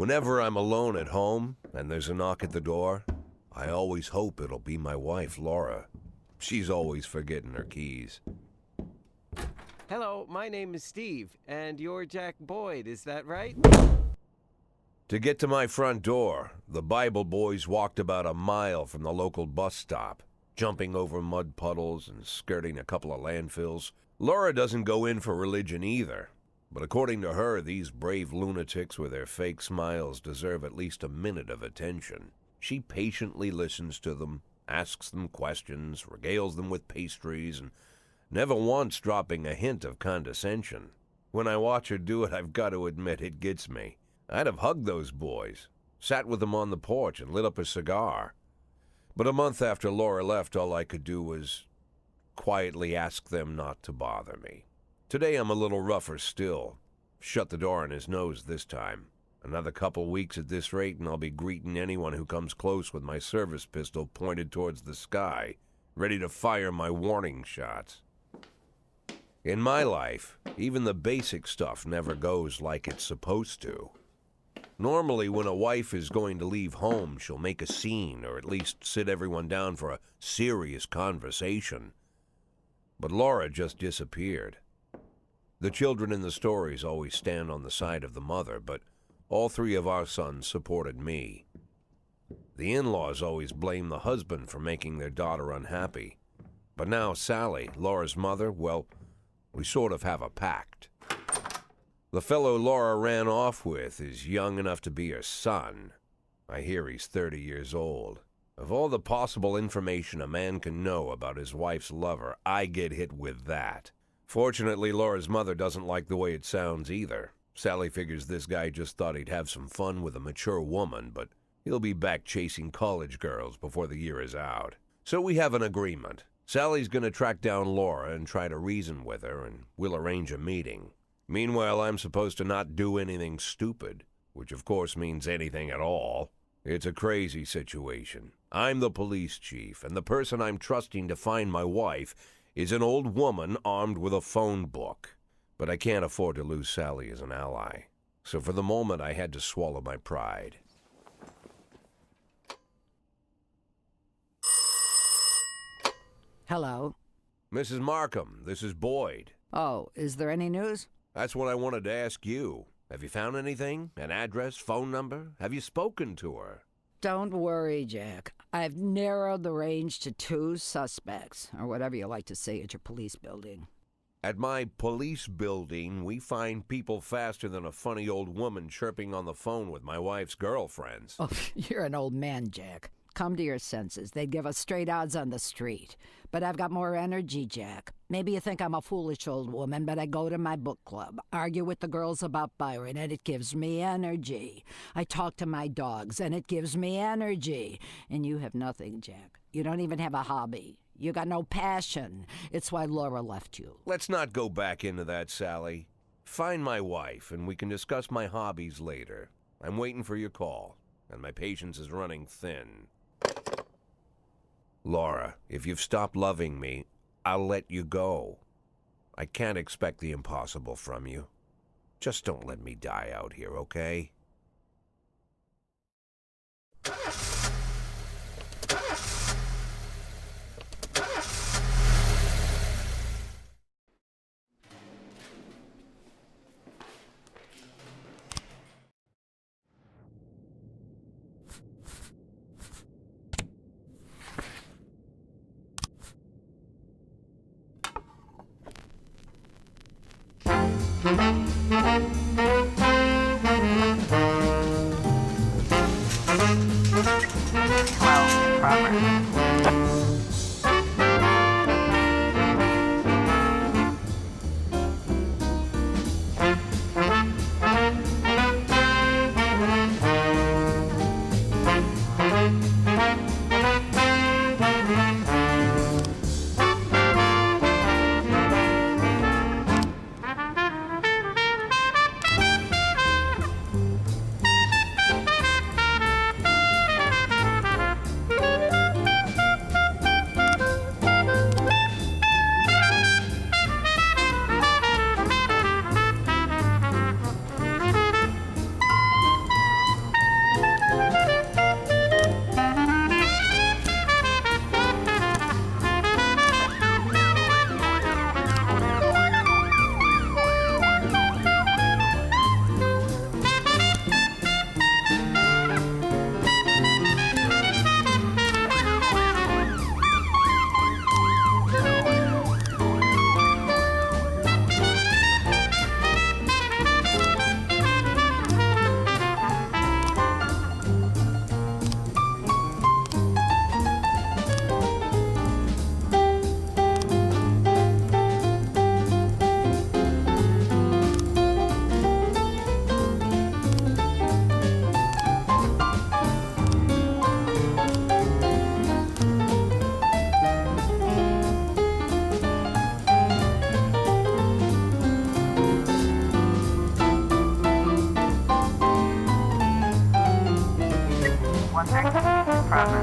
Whenever I'm alone at home and there's a knock at the door, I always hope it'll be my wife, Laura. She's always forgetting her keys. Hello, my name is Steve, and you're Jack Boyd, is that right? To get to my front door, the Bible boys walked about a mile from the local bus stop, jumping over mud puddles and skirting a couple of landfills. Laura doesn't go in for religion either, but according to her, these brave lunatics with their fake smiles deserve at least a minute of attention. She patiently listens to them, asks them questions, regales them with pastries, and never once dropping a hint of condescension. When I watch her do it, I've got to admit it gets me. I'd have hugged those boys, sat with them on the porch, and lit up a cigar. But a month after Laura left, all I could do was quietly ask them not to bother me. Today I'm a little rougher still. Shut the door on his nose this time. Another couple weeks at this rate, and I'll be greeting anyone who comes close with my service pistol pointed towards the sky, ready to fire my warning shots. In my life, even the basic stuff never goes like it's supposed to. Normally, when a wife is going to leave home, she'll make a scene, or at least sit everyone down for a serious conversation. But Laura just disappeared. The children in the stories always stand on the side of the mother, but all three of our sons supported me. The in-laws always blame the husband for making their daughter unhappy. But now Sally, Laura's mother, well, we sort of have a pact. The fellow Laura ran off with is young enough to be her son. I hear he's 30 years old. Of all the possible information a man can know about his wife's lover, I get hit with that. Fortunately, Laura's mother doesn't like the way it sounds either. Sally figures this guy just thought he'd have some fun with a mature woman, but he'll be back chasing college girls before the year is out. So we have an agreement. Sally's going to track down Laura and try to reason with her, and we'll arrange a meeting. Meanwhile, I'm supposed to not do anything stupid, which of course means anything at all. It's a crazy situation. I'm the police chief, and the person I'm trusting to find my wife is an old woman armed with a phone book. But I can't afford to lose Sally as an ally. So for the moment, I had to swallow my pride. Hello. Mrs. Markham, this is Boyd. Oh, is there any news? That's what I wanted to ask you. Have you found anything? An address, phone number? Have you spoken to her? Don't worry, Jack. I've narrowed the range to 2 suspects, or whatever you like to say at your police building. At my police building, we find people faster than a funny old woman chirping on the phone with my wife's girlfriends. Oh, you're an old man, Jack. Come to your senses. They'd give us straight odds on the street. But I've got more energy, Jack. Maybe you think I'm a foolish old woman, but I go to my book club, argue with the girls about Byron, and it gives me energy. I talk to my dogs, and it gives me energy. And you have nothing, Jack. You don't even have a hobby. You got no passion. It's why Laura left you. Let's not go back into that, Sally. Find my wife, and we can discuss my hobbies later. I'm waiting for your call, and my patience is running thin. Laura, if you've stopped loving me, I'll let you go. I can't expect the impossible from you. Just don't let me die out here, okay? 113 in progress.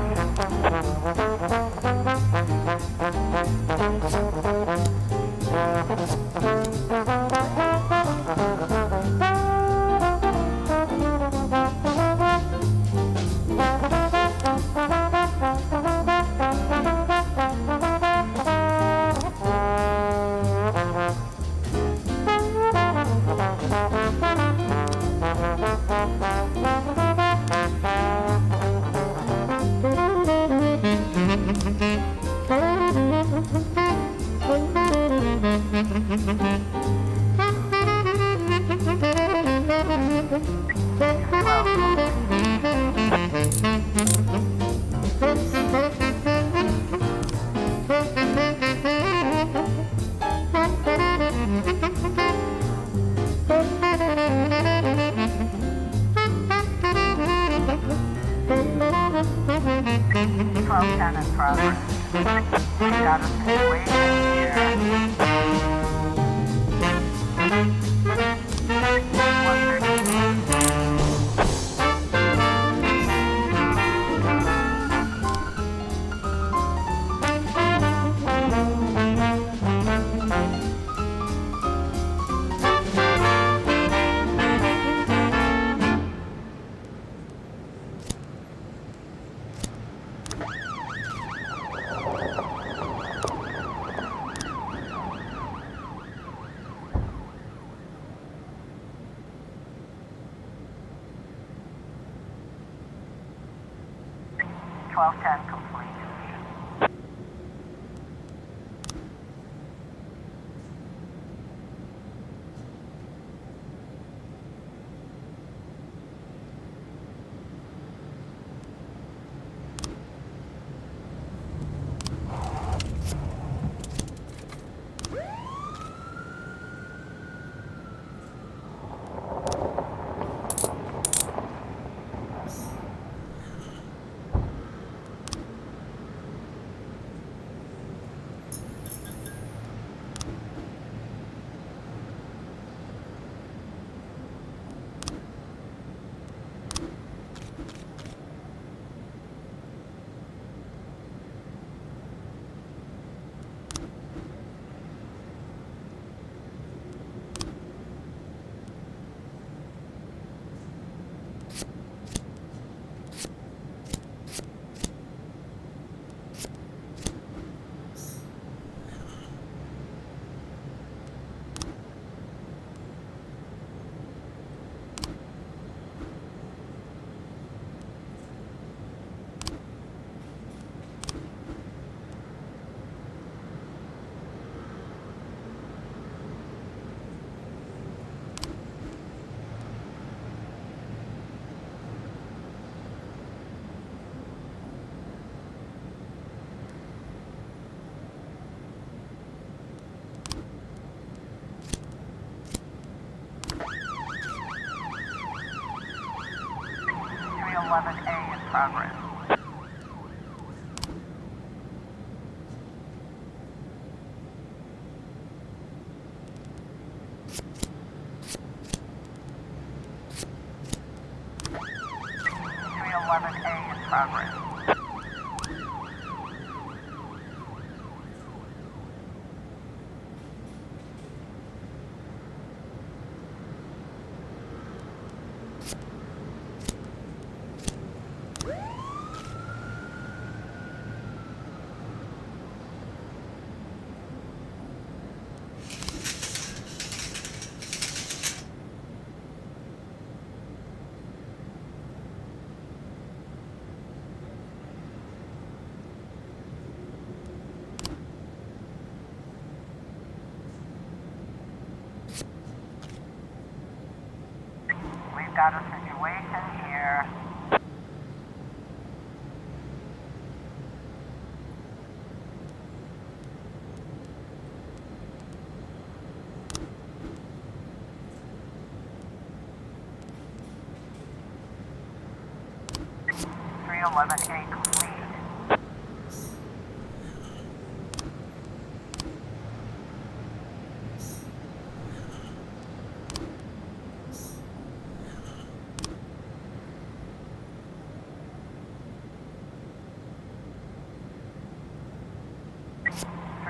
Complete. A in progress. A in progress. We've got a situation here. A complete.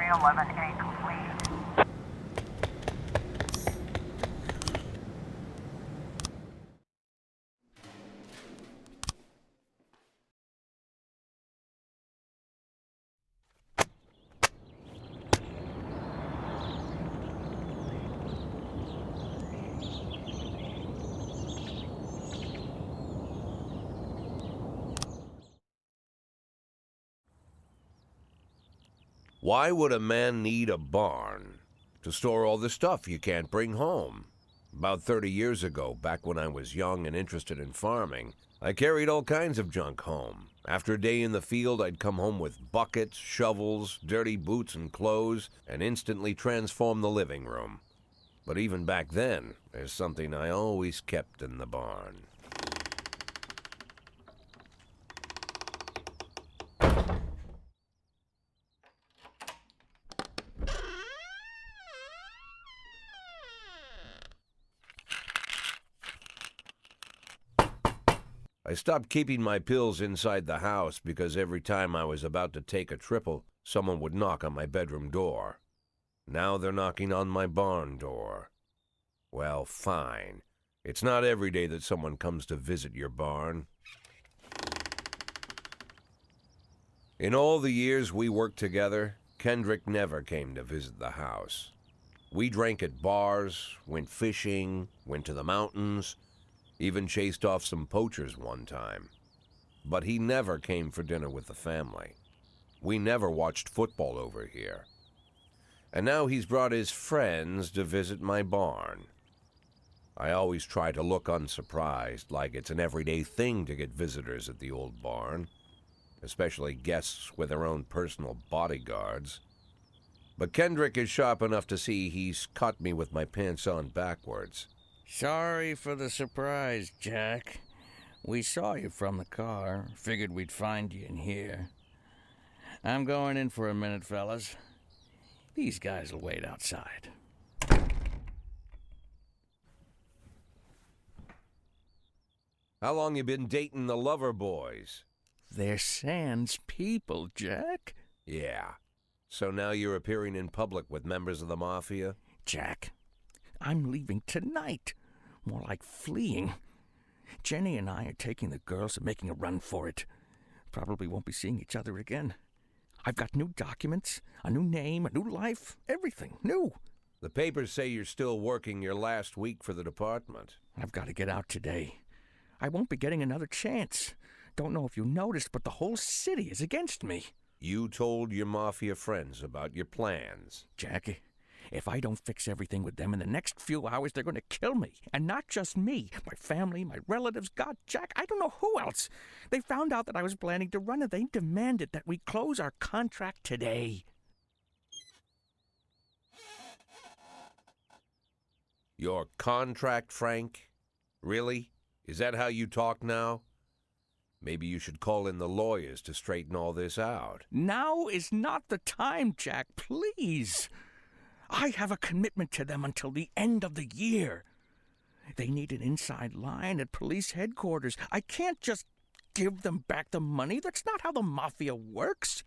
311A complete. Why would a man need a barn? To store all the stuff you can't bring home. About 30 years ago, back when I was young and interested in farming, I carried all kinds of junk home. After a day in the field, I'd come home with buckets, shovels, dirty boots and clothes, and instantly transform the living room. But even back then, there's something I always kept in the barn. I stopped keeping my pills inside the house because every time I was about to take a triple, someone would knock on my bedroom door. Now they're knocking on my barn door. Well, fine. It's not every day that someone comes to visit your barn. In all the years we worked together, Kendrick never came to visit the house. We drank at bars, went fishing, went to the mountains, even chased off some poachers one time. But he never came for dinner with the family. We never watched football over here. And now he's brought his friends to visit my barn. I always try to look unsurprised, like it's an everyday thing to get visitors at the old barn, especially guests with their own personal bodyguards. But Kendrick is sharp enough to see he's caught me with my pants on backwards. Sorry for the surprise, Jack. We saw you from the car. Figured we'd find you in here. I'm going in for a minute, fellas. These guys will wait outside. How long you been dating the lover boys? They're sans people, Jack. Yeah. So now you're appearing in public with members of the mafia? Jack, I'm leaving tonight. More like fleeing. Jenny and I are taking the girls and making a run for it. Probably won't be seeing each other again. I've got new documents, a new name, a new life, everything new. The papers say you're still working your last week for the department. I've got to get out today. I won't be getting another chance. Don't know if you noticed, but the whole city is against me. You told your mafia friends about your plans. Jackie, if I don't fix everything with them in the next few hours, they're going to kill me. And not just me. My family, my relatives, God, Jack, I don't know who else. They found out that I was planning to run and they demanded that we close our contract today. Your contract, Frank? Really? Is that how you talk now? Maybe you should call in the lawyers to straighten all this out. Now is not the time, Jack, please. I have a commitment to them until the end of the year. They need an inside line at police headquarters. I can't just give them back the money. That's not how the mafia works.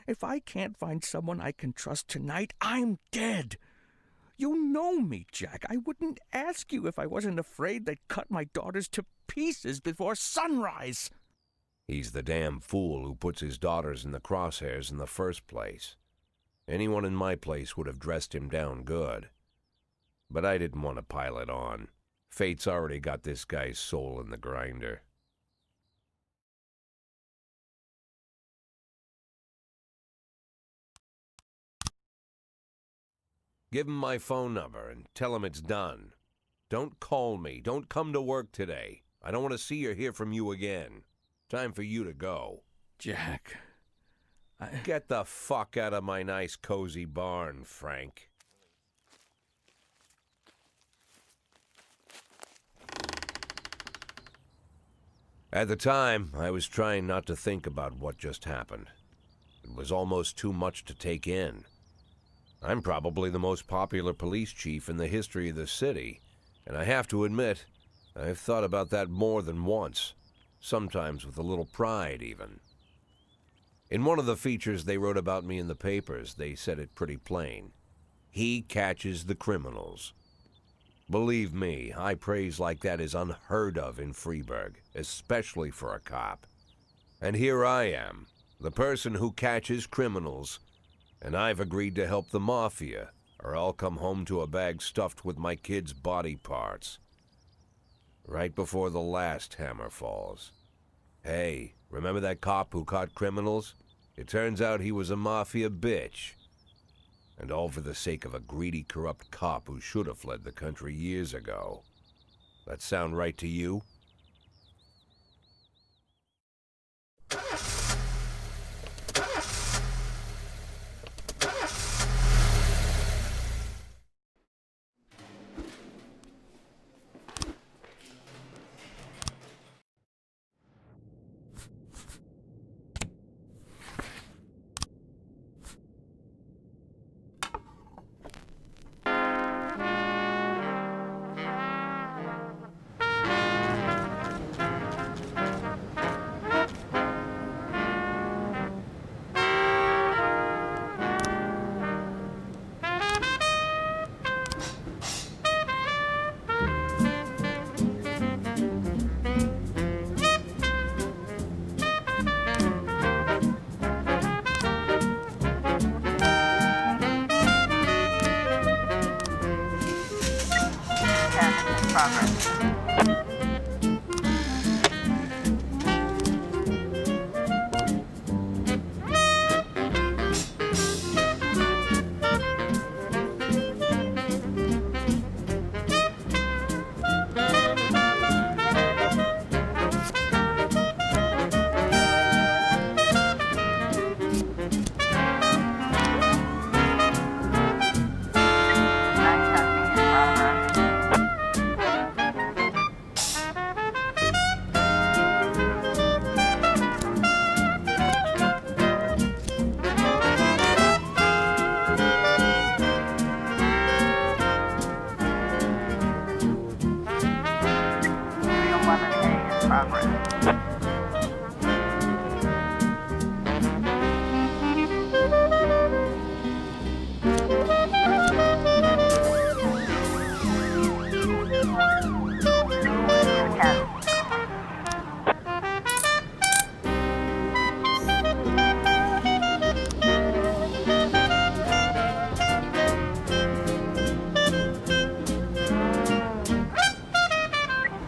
If I can't find someone I can trust tonight, I'm dead. You know me, Jack. I wouldn't ask you if I wasn't afraid they'd cut my daughters to pieces before sunrise. He's the damn fool who puts his daughters in the crosshairs in the first place. Anyone in my place would have dressed him down good. But I didn't want to pile it on. Fate's already got this guy's soul in the grinder. Give him my phone number and tell him it's done. Don't call me. Don't come to work today. I don't want to see or hear from you again. Time for you to go. Jack, Get the fuck out of my nice cozy barn, Frank. At the time, I was trying not to think about what just happened. It was almost too much to take in. I'm probably the most popular police chief in the history of the city, and I have to admit, I've thought about that more than once, sometimes with a little pride even. In one of the features they wrote about me in the papers, they said it pretty plain. He catches the criminals. Believe me, high praise like that is unheard of in Freeburg, especially for a cop. And here I am, the person who catches criminals, and I've agreed to help the mafia, or I'll come home to a bag stuffed with my kids' body parts. Right before the last hammer falls. Hey, remember that cop who caught criminals? It turns out he was a mafia bitch. And all for the sake of a greedy, corrupt cop who should have fled the country years ago. That sound right to you? Progress.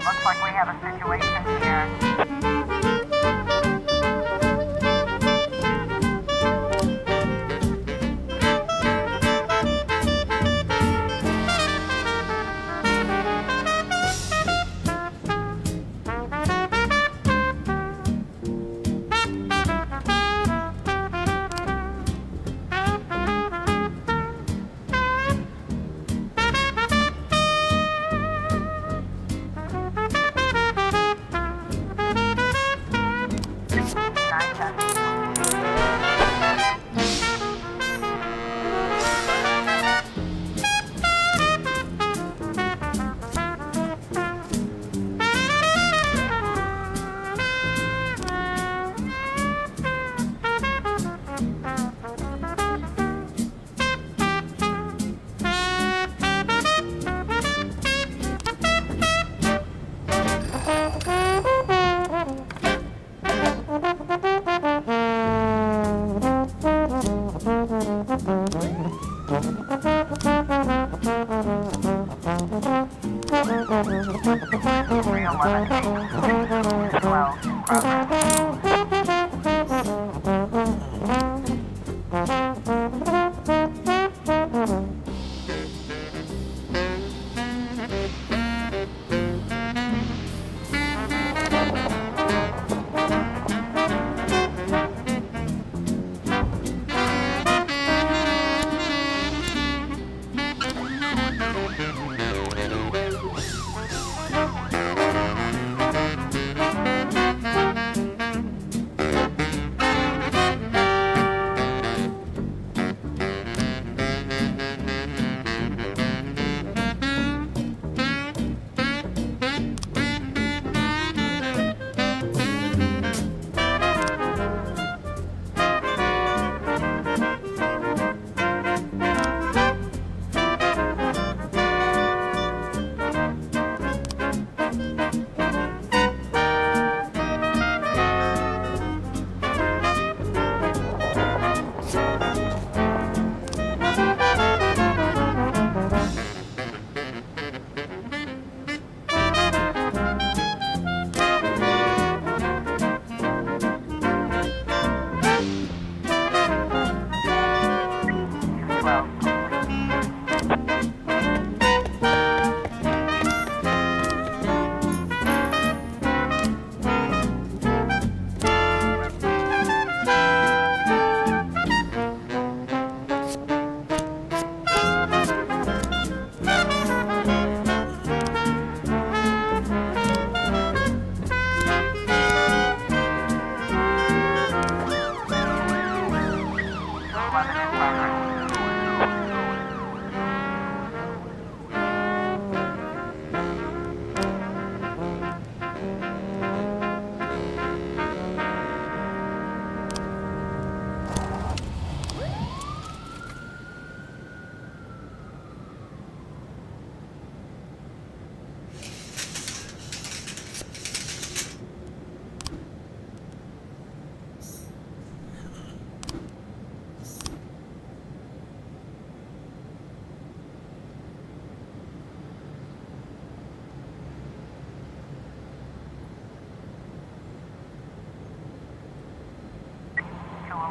Looks like we have a situation here.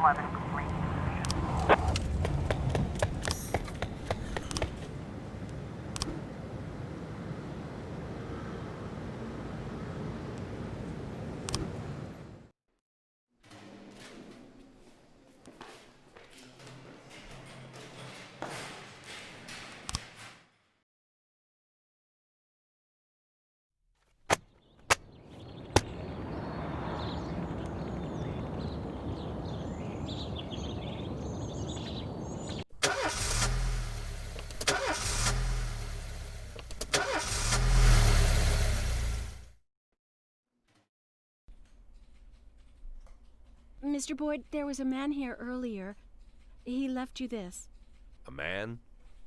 11 complete. Mr. Boyd, there was a man here earlier. He left you this. A man?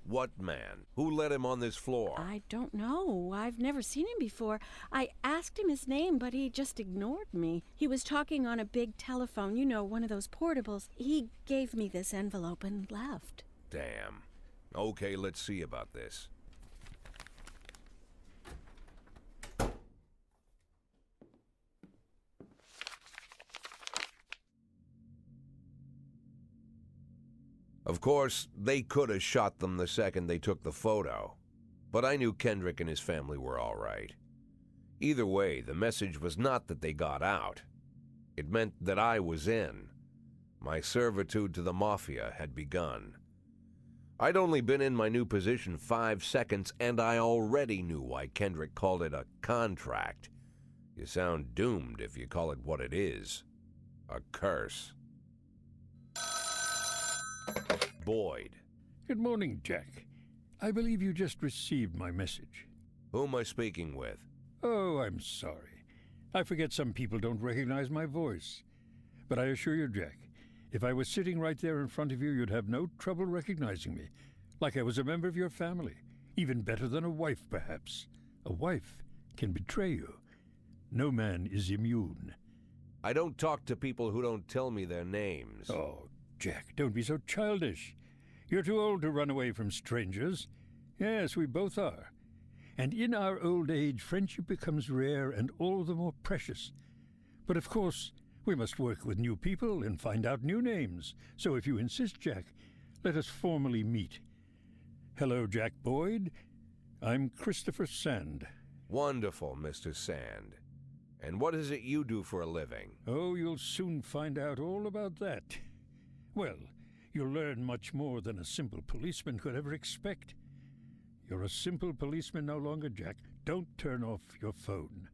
What man? Who let him on this floor? I don't know. I've never seen him before. I asked him his name, but he just ignored me. He was talking on a big telephone, you know, one of those portables. He gave me this envelope and left. Damn. Okay, let's see about this. Of course, they could have shot them the second they took the photo. But I knew Kendrick and his family were all right. Either way, the message was not that they got out. It meant that I was in. My servitude to the mafia had begun. I'd only been in my new position 5 seconds, and I already knew why Kendrick called it a contract. You sound doomed if you call it what it is. A curse. Boyd. Good morning, Jack. I believe you just received my message. Who am I speaking with? Oh, I'm sorry. I forget some people don't recognize my voice. But I assure you, Jack, if I was sitting right there in front of you, you'd have no trouble recognizing me. Like I was a member of your family. Even better than a wife, perhaps. A wife can betray you. No man is immune. I don't talk to people who don't tell me their names. Oh, Jack, don't be so childish. You're too old to run away from strangers. Yes, we both are. And in our old age, friendship becomes rare and all the more precious. But of course, we must work with new people and find out new names. So if you insist, Jack, let us formally meet. Hello, Jack Boyd. I'm Christopher Sand. Wonderful, Mr. Sand. And what is it you do for a living? Oh, you'll soon find out all about that. Well, you'll learn much more than a simple policeman could ever expect. You're a simple policeman no longer, Jack. Don't turn off your phone.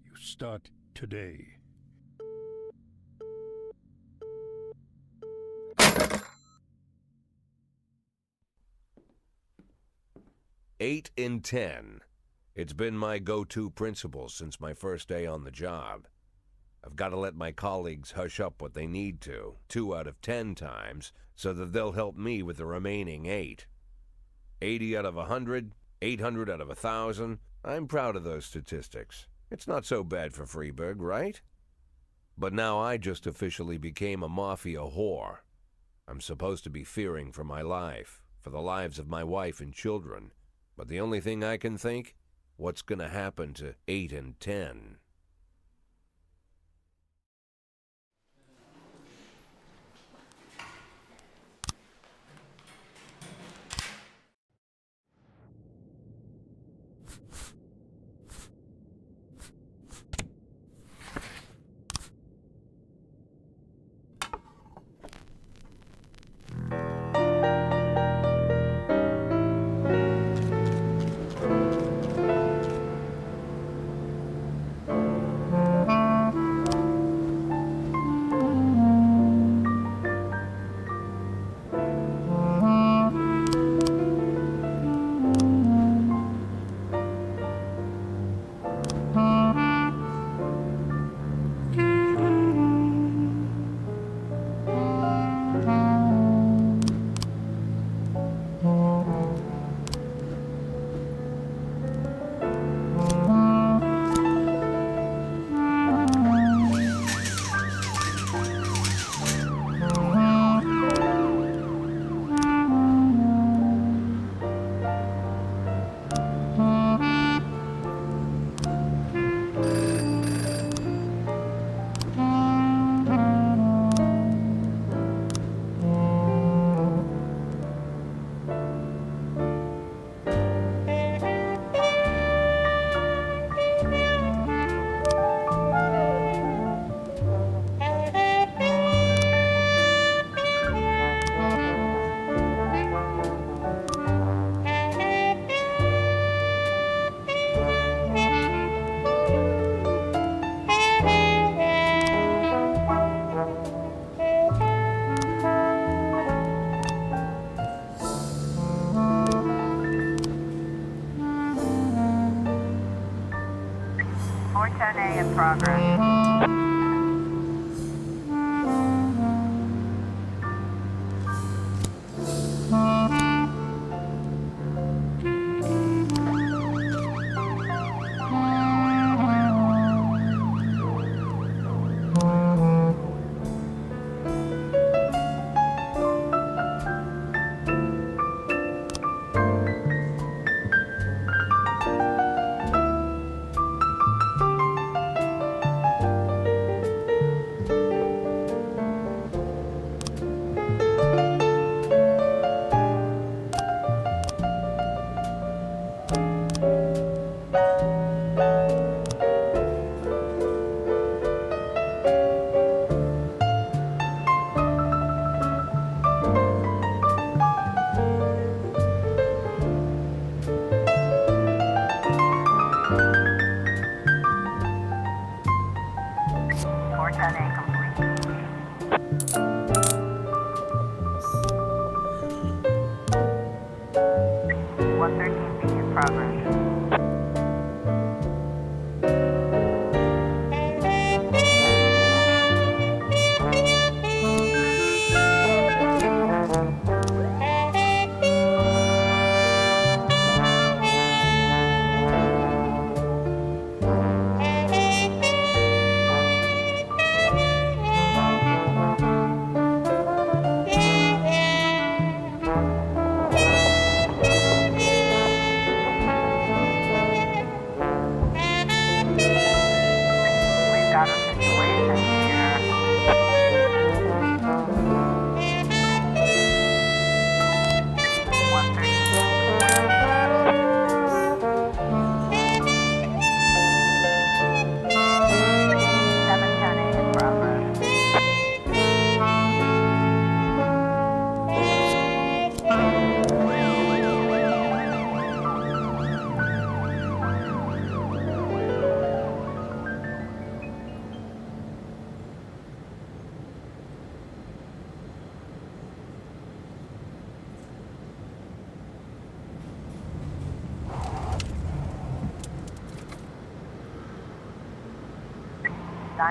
You start today. Eight in 10. It's been my go-to principle since my first day on the job. I've got to let my colleagues hush up what they need to, 2 out of 10 times, so that they'll help me with the remaining 8. 80 out of 100, 800 out of 1,000. I'm proud of those statistics. It's not so bad for Freeburg, right? But now I just officially became a mafia whore. I'm supposed to be fearing for my life, for the lives of my wife and children. But the only thing I can think, what's going to happen to 8 and 10?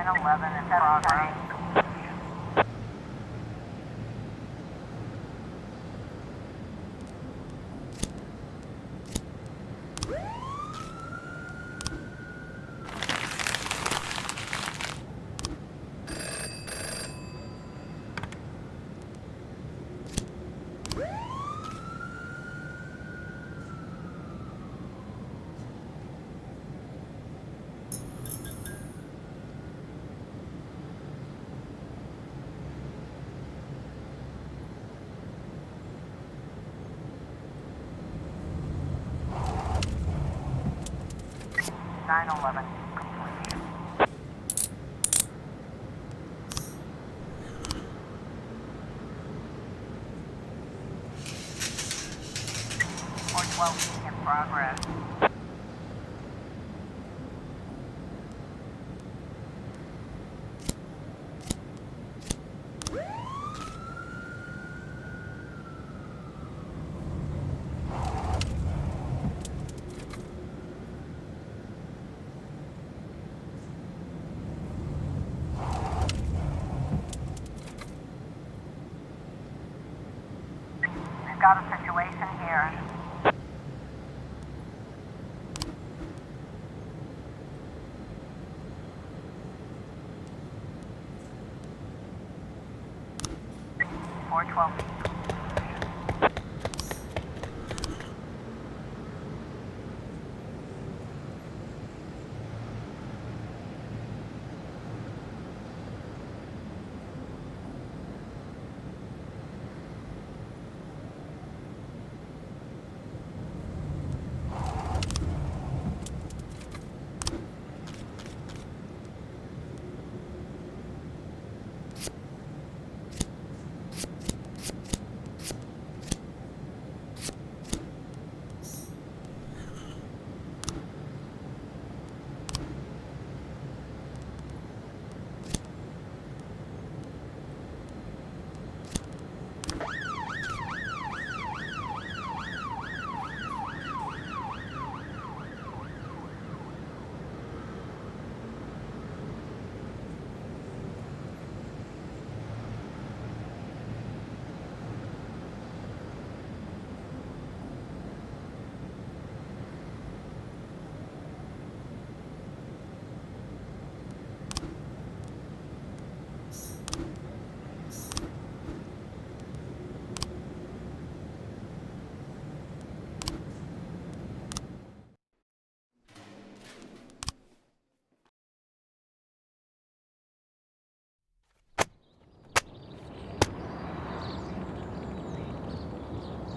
911 in progress. In progress. We've got a situation here. Four 12